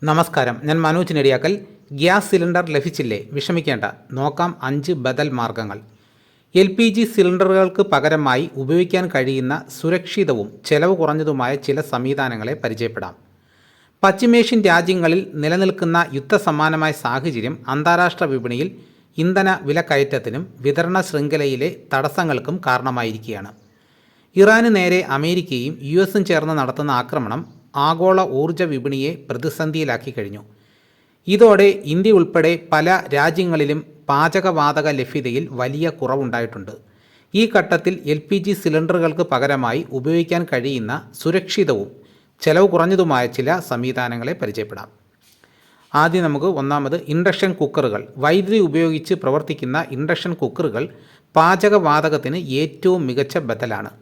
നമസ്കാരം, ഞാൻ Manoj Nediyakkal. Gas cylinder ലഭിച്ചില്ലേ? വിഷമിക്കേണ്ട, നോക്കാം 5 ബദൽ മാർഗങ്ങൾ. LPG സിലിണ്ടറുകൾക്ക് പകരമായി ഉപയോഗിക്കാൻ കഴിയുന്ന സുരക്ഷിതവും ചെലവ് കുറഞ്ഞതുമായ ചില സംവിധാനങ്ങളെ പരിചയപ്പെടാം. പശ്ചിമേഷ്യൻ രാജ്യങ്ങളിൽ നിലനിൽക്കുന്ന യുദ്ധസമാനമായ സാഹചര്യം അന്താരാഷ്ട്ര വിപണിയിൽ ഇന്ധന വിലക്കയറ്റത്തിനും വിതരണ ശൃംഖലയിലെ തടസ്സങ്ങൾക്കും കാരണമായിരിക്കുകയാണ്. ഇറാന് നേരെ അമേരിക്കയും US ചേർന്ന് നടത്തുന്ന ആക്രമണം ആഗോള ഊർജ്ജ വിപണിയെ പ്രതിസന്ധിയിലാക്കി കഴിഞ്ഞു. ഇതോടെ ഇന്ത്യ ഉൾപ്പെടെ പല രാജ്യങ്ങളിലും പാചകവാതക ലഭ്യതയിൽ വലിയ കുറവുണ്ടായിട്ടുണ്ട്. ഈ ഘട്ടത്തിൽ LPG സിലിണ്ടറുകൾക്ക് പകരമായി ഉപയോഗിക്കാൻ കഴിയുന്ന സുരക്ഷിതവും ചെലവ് കുറഞ്ഞതുമായ ചില സംവിധാനങ്ങളെ പരിചയപ്പെടാം. ആദ്യം നമുക്ക് ഒന്നാമത് ഇൻഡക്ഷൻ കുക്കറുകൾ. വൈദ്യുതി ഉപയോഗിച്ച് പ്രവർത്തിക്കുന്ന ഇൻഡക്ഷൻ കുക്കറുകൾ പാചകവാതകത്തിന് ഏറ്റവും മികച്ച ബദലാണ്.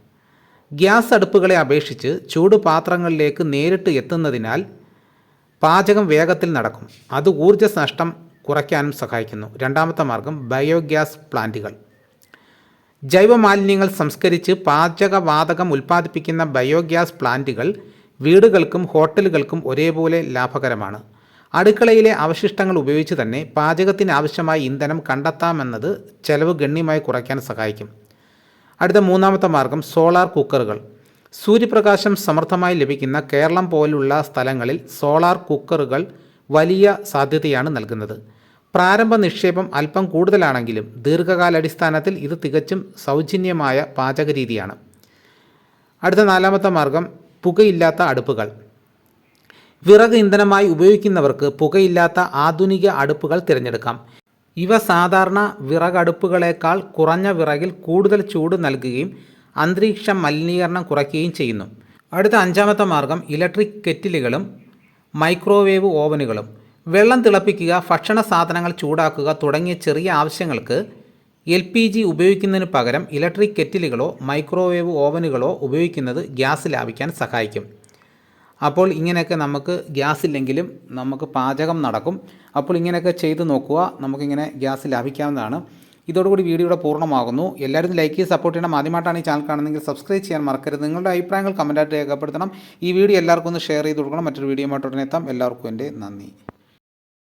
ഗ്യാസ് അടുപ്പുകളെ അപേക്ഷിച്ച് ചൂട് പാത്രങ്ങളിലേക്ക് നേരിട്ട് എത്തുന്നതിനാൽ പാചകം വേഗത്തിൽ നടക്കും. അത് ഊർജ്ജ നഷ്ടം കുറയ്ക്കാനും സഹായിക്കുന്നു. രണ്ടാമത്തെ മാർഗം ബയോഗ്യാസ് പ്ലാന്റുകൾ. ജൈവമാലിന്യങ്ങൾ സംസ്കരിച്ച് പാചകവാതകം ഉൽപ്പാദിപ്പിക്കുന്ന ബയോഗ്യാസ് പ്ലാന്റുകൾ വീടുകൾക്കും ഹോട്ടലുകൾക്കും ഒരേപോലെ ലാഭകരമാണ്. അടുക്കളയിലെ അവശിഷ്ടങ്ങൾ ഉപയോഗിച്ച് തന്നെ പാചകത്തിന് ആവശ്യമായ ഇന്ധനം കണ്ടെത്താമെന്നത് ചെലവ് ഗണ്യമായി കുറയ്ക്കാൻ സഹായിക്കും. അടുത്ത മൂന്നാമത്തെ മാർഗം സോളാർ കുക്കറുകൾ. സൂര്യപ്രകാശം സമൃദ്ധമായി ലഭിക്കുന്ന കേരളം പോലുള്ള സ്ഥലങ്ങളിൽ സോളാർ കുക്കറുകൾ വലിയ സാധ്യതയാണ് നൽകുന്നത്. പ്രാരംഭ നിക്ഷേപം അല്പം കൂടുതലാണെങ്കിലും ദീർഘകാലാടിസ്ഥാനത്തിൽ ഇത് തികച്ചും സൗജന്യമായ പാചക രീതിയാണ്. അടുത്ത നാലാമത്തെ മാർഗം പുകയില്ലാത്ത അടുപ്പുകൾ. വിറക് ഇന്ധനമായി ഉപയോഗിക്കുന്നവർക്ക് പുകയില്ലാത്ത ആധുനിക അടുപ്പുകൾ തിരഞ്ഞെടുക്കാം. ഇവ സാധാരണ വിറകടുപ്പുകളേക്കാൾ കുറഞ്ഞ വിറകിൽ കൂടുതൽ ചൂട് നൽകുകയും അന്തരീക്ഷ മലിനീകരണം കുറയ്ക്കുകയും ചെയ്യുന്നു. അടുത്ത അഞ്ചാമത്തെ മാർഗം ഇലക്ട്രിക് കെറ്റിലുകളും മൈക്രോവേവ് ഓവനുകളും. വെള്ളം തിളപ്പിക്കുക, ഭക്ഷണ സാധനങ്ങൾ ചൂടാക്കുക തുടങ്ങിയ ചെറിയ ആവശ്യങ്ങൾക്ക് LPG ഉപയോഗിക്കുന്നതിന് പകരം ഇലക്ട്രിക് കെറ്റിലുകളോ മൈക്രോവേവ് ഓവനുകളോ ഉപയോഗിക്കുന്നത് ഗ്യാസ് ലാഭിക്കാൻ സഹായിക്കും. അപ്പോൾ ഇങ്ങനെയൊക്കെ നമുക്ക് ഗ്യാസ് ഇല്ലെങ്കിലും നമുക്ക് പാചകം നടക്കും. അപ്പോൾ ഇങ്ങനെയൊക്കെ ചെയ്ത് നോക്കുക, നമുക്കിങ്ങനെ ഗ്യാസ് ലാഭിക്കാവുന്നതാണ്. ഇതോടുകൂടി വീഡിയോയുടെ പൂർണ്ണമാകുന്നു. എല്ലാവരും ലൈക്ക് ചെയ്ത് സപ്പോർട്ട് ചെയ്യണം. ആദ്യമായിട്ടാണ് ഈ ചാനൽ കാണുന്നതെങ്കിൽ സബ്സ്ക്രൈബ് ചെയ്യാൻ മറക്കരുത്. നിങ്ങളുടെ അഭിപ്രായങ്ങൾ കമൻറ്റായിട്ട് രേഖപ്പെടുത്തണം. ഈ വീഡിയോ എല്ലാവർക്കും ഒന്ന് ഷെയർ ചെയ്ത് കൊടുക്കണം. മറ്റൊരു വീഡിയോ ആയിട്ട് ഉടനെ എത്താം. എല്ലാവർക്കും എൻ്റെ നന്ദി.